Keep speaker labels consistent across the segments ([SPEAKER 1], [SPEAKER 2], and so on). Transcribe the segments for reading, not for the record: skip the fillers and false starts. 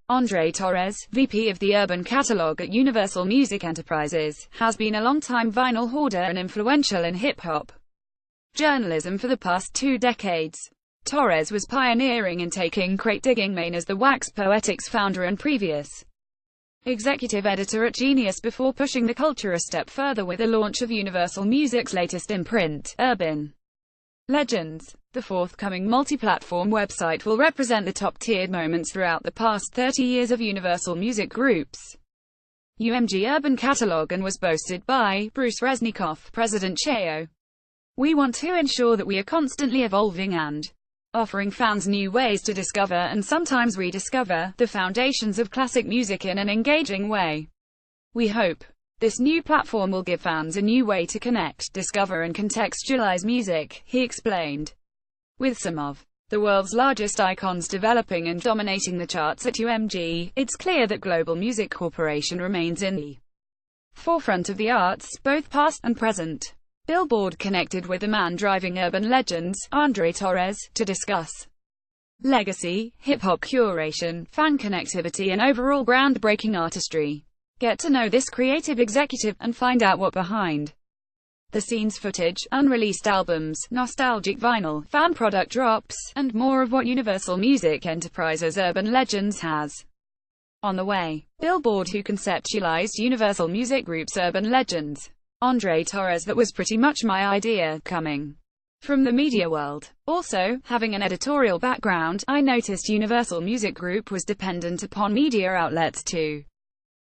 [SPEAKER 1] Andre Torres, VP of the Urban Catalog at Universal Music Enterprises, has been a long-time vinyl hoarder and influential in hip-hop journalism for the past 2 decades. Torres was pioneering in taking crate digging, main as the Wax Poetics founder and previous executive editor at Genius, before pushing the culture a step further with the launch of Universal Music's latest imprint, Urban Legends. The forthcoming multi-platform website will represent the top-tiered moments throughout the past 30 years of Universal Music Group's UMG Urban Catalog, and was boasted by Bruce Resnikoff, President Cheo. We want to ensure that we are constantly evolving and offering fans new ways to discover and sometimes rediscover the foundations of classic music in an engaging way. We hope this new platform will give fans a new way to connect, discover and contextualize music, he explained. With some of the world's largest icons developing and dominating the charts at UMG, it's clear that Global Music Corporation remains in the forefront of the arts, both past and present. Billboard connected with the man driving Urban Legends, Andre Torres, to discuss legacy, hip-hop curation, fan connectivity and overall groundbreaking artistry. Get to know this creative executive, and find out what behind the scenes footage, unreleased albums, nostalgic vinyl, fan product drops, and more of what Universal Music Enterprises Urban Legends has on the way. Billboard, who conceptualized Universal Music Group's Urban Legends, Andre Torres: that was pretty much my idea, coming from the media world. Also, having an editorial background, I noticed Universal Music Group was dependent upon media outlets to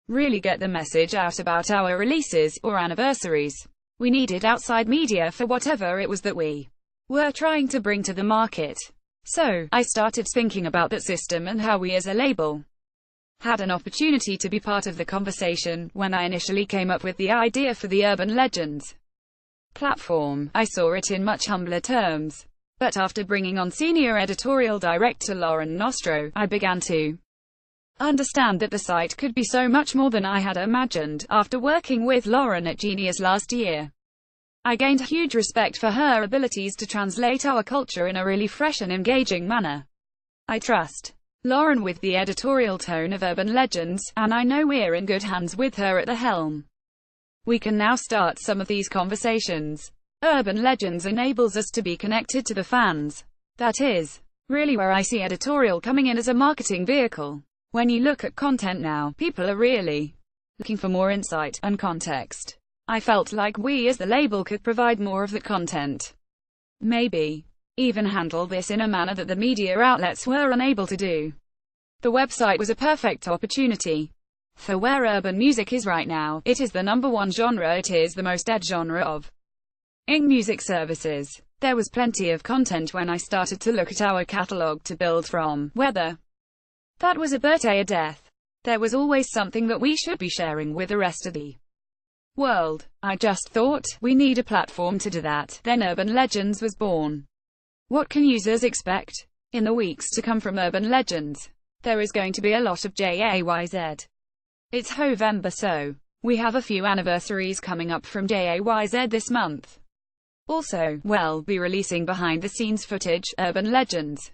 [SPEAKER 1] really get the message out about our releases, or anniversaries. We needed outside media for whatever it was that we were trying to bring to the market. So, I started thinking about that system and how we as a label had an opportunity to be part of the conversation. When I initially came up with the idea for the Urban Legends platform, I saw it in much humbler terms. But after bringing on senior editorial director Lauren Nostro, I began to understand that the site could be so much more than I had imagined. After working with Lauren at Genius last year, I gained huge respect for her abilities to translate our culture in a really fresh and engaging manner. I trust Lauren with the editorial tone of Urban Legends, and I know we're in good hands with her at the helm. We can now start some of these conversations. Urban Legends enables us to be connected to the fans. That is really where I see editorial coming in as a marketing vehicle. When you look at content now, people are really looking for more insight and context. I felt like we as the label could provide more of the content. Maybe even handle this in a manner that the media outlets were unable to do. The website was a perfect opportunity. For where urban music is right now, it is the #1 genre, it is the most ed genre of music services. There was plenty of content when I started to look at our catalog to build from, whether that was a birthday or death. There was always something that we should be sharing with the rest of the world. I just thought, we need a platform to do that. Then Urban Legends was born. What can users expect in the weeks to come from Urban Legends? There is going to be a lot of JAYZ. It's Hovember, so we have a few anniversaries coming up from JAYZ this month. Also, we'll be releasing behind-the-scenes footage. Urban Legends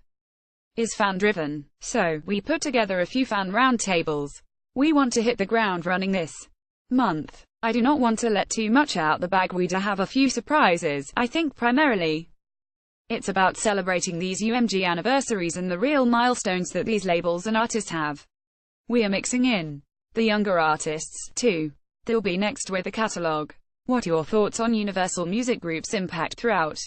[SPEAKER 1] is fan-driven, so we put together a few fan roundtables. We want to hit the ground running this month. I do not want to let too much out the bag. We do have a few surprises. I think primarily it's about celebrating these UMG anniversaries and the real milestones that these labels and artists have. We are mixing in the younger artists, too. They'll be next with the catalog. What are your thoughts on Universal Music Group's impact throughout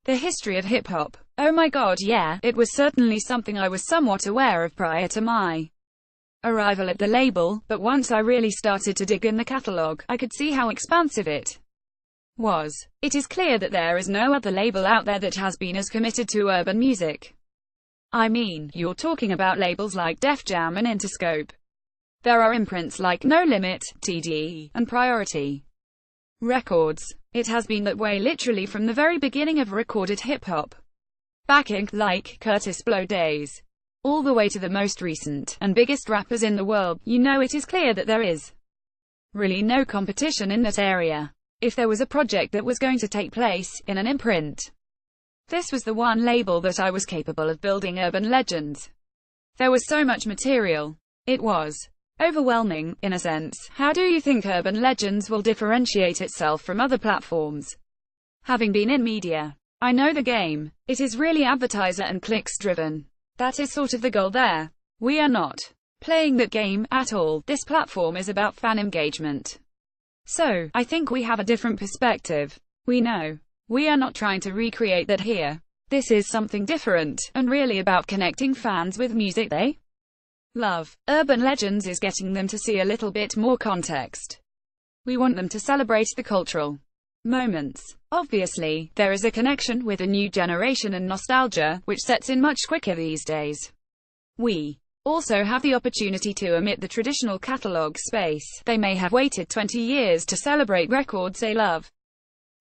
[SPEAKER 1] the history of hip-hop? Oh my god, yeah, it was certainly something I was somewhat aware of prior to my arrival at the label, but once I really started to dig in the catalog, I could see how expansive it was. It is clear that there is no other label out there that has been as committed to urban music. I mean, you're talking about labels like Def Jam and Interscope. There are imprints like No Limit, TDE, and Priority Records. It has been that way literally from the very beginning of recorded hip-hop. Backing, like Curtis Blow days, all the way to the most recent and biggest rappers in the world. You know, it is clear that there is really no competition in that area. If there was a project that was going to take place in an imprint, this was the one label that I was capable of building. Urban Legends. There was so much material. It was overwhelming, in a sense. How do you think Urban Legends will differentiate itself from other platforms? Having been in media, I know the game. It is really advertiser and clicks driven. That is sort of the goal there. We are not playing that game at all. This platform is about fan engagement. So, I think we have a different perspective. We know we are not trying to recreate that here. This is something different, and really about connecting fans with music they love. Urban Legends is getting them to see a little bit more context. We want them to celebrate the cultural moments. Obviously, there is a connection with a new generation and nostalgia, which sets in much quicker these days. We also have the opportunity to omit the traditional catalog space. They may have waited 20 years to celebrate records they love.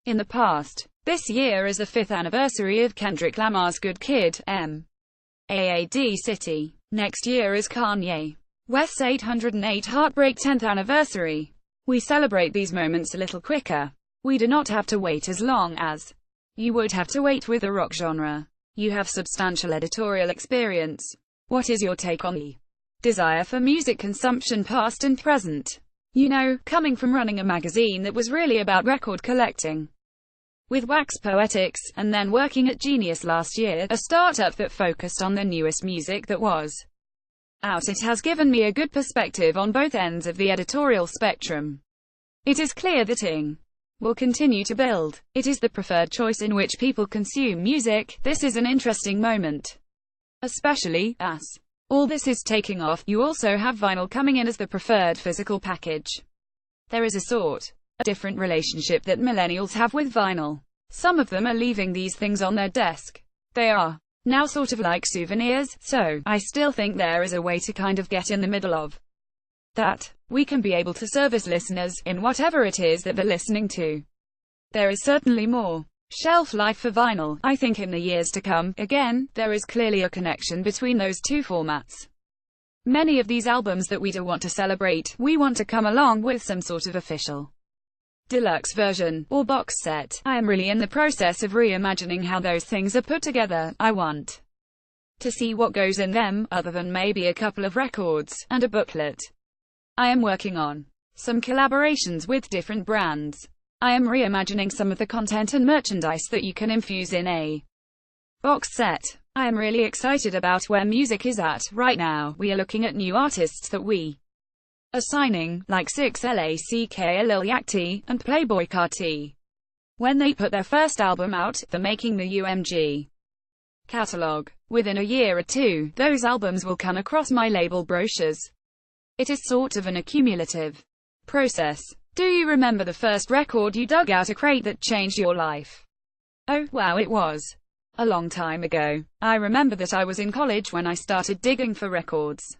[SPEAKER 1] In the past, this year is the 5th anniversary of Kendrick Lamar's Good Kid, M.A.A.D. City. Next year is Kanye West's 808 Heartbreak 10th anniversary. We celebrate these moments a little quicker. We do not have to wait as long as you would have to wait with the rock genre. You have substantial editorial experience. What is your take on the desire for music consumption past and present? You know, coming from running a magazine that was really about record collecting with Wax Poetics, and then working at Genius last year, a startup that focused on the newest music that was out, it has given me a good perspective on both ends of the editorial spectrum. It is clear that Ing will continue to build. It is the preferred choice in which people consume music. This is an interesting moment, especially as all this is taking off. You also have vinyl coming in as the preferred physical package. There is a different relationship that millennials have with vinyl. Some of them are leaving these things on their desk. They are now sort of like souvenirs, so I still think there is a way to kind of get in the middle of that. We can be able to service listeners in whatever it is that they're listening to. There is certainly more shelf life for vinyl, I think, in the years to come. Again, there is clearly a connection between those two formats. Many of these albums that we do want to celebrate, we want to come along with some sort of official deluxe version, or box set. I am really in the process of reimagining how those things are put together. I want to see what goes in them, other than maybe a couple of records, and a booklet. I am working on some collaborations with different brands. I am reimagining some of the content and merchandise that you can infuse in a box set. I am really excited about where music is at right now. We are looking at new artists that we are signing, like 6LACK, Lil Yachty, and Playboi Carti. When they put their first album out, they're making the UMG catalog. Within a year or two, those albums will come across my label brochures. It is sort of an accumulative process. Do you remember the first record you dug out a crate that changed your life? Oh, wow, it was a long time ago. I remember that I was in college when I started digging for records.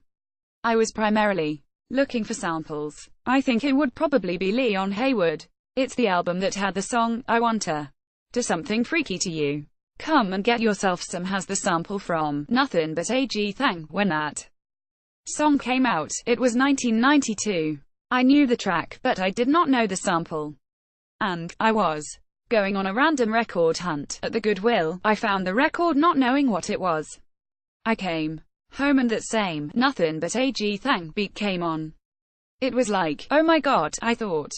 [SPEAKER 1] I was primarily looking for samples. I think it would probably be Leon Haywood. It's the album that had the song, I Wanta. Do Something Freaky to You. Come and Get Yourself Some has the sample from Nothing But a G Thang. When that song came out, it was 1992. I knew the track, but I did not know the sample. And I was going on a random record hunt. At the Goodwill, I found the record not knowing what it was. I came home and that same Nothing But a G Thang beat came on. It was like, oh my god, I thought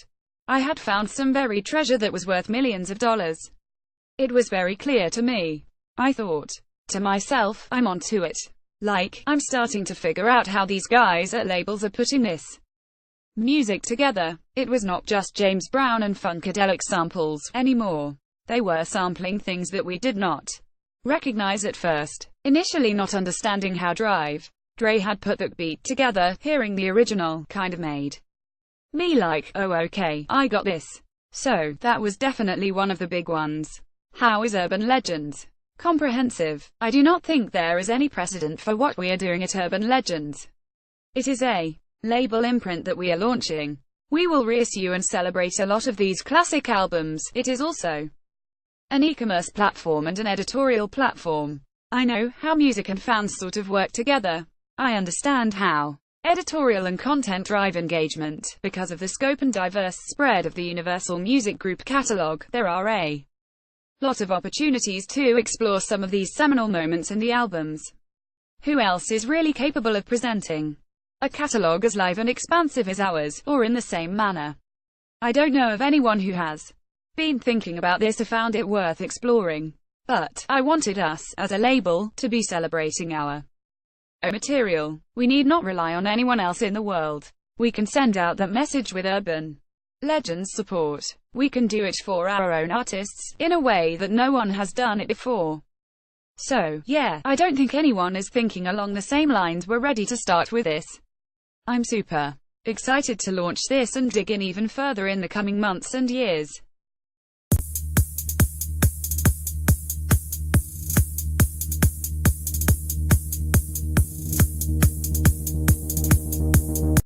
[SPEAKER 1] I had found some buried treasure that was worth millions of dollars. It was very clear to me. I thought to myself, I'm onto it. Like, I'm starting to figure out how these guys at labels are putting this music together. It was not just James Brown and Funkadelic samples anymore. They were sampling things that we did not recognize at first. Initially not understanding how Dre had put that beat together, hearing the original kind of made me like, oh okay, I got this. So, that was definitely one of the big ones. How is Urban Legends comprehensive? I do not think there is any precedent for what we are doing at Urban Legends. It is a label imprint that we are launching. We will reissue and celebrate a lot of these classic albums. It is also an e-commerce platform and an editorial platform. I know how music and fans sort of work together. I understand how editorial and content drive engagement. Because of the scope and diverse spread of the Universal Music Group catalog, there are a lot of opportunities to explore some of these seminal moments in the albums. Who else is really capable of presenting A catalog as live and expansive as ours, or in the same manner. I don't know of anyone who has been thinking about this or found it worth exploring. But I wanted us, as a label, to be celebrating our own material. We need not rely on anyone else in the world. We can send out that message with Urban Legend's support. We can do it for our own artists, in a way that no one has done it before. So, yeah, I don't think anyone is thinking along the same lines. We're ready to start with this. I'm super excited to launch this and dig in even further in the coming months and years.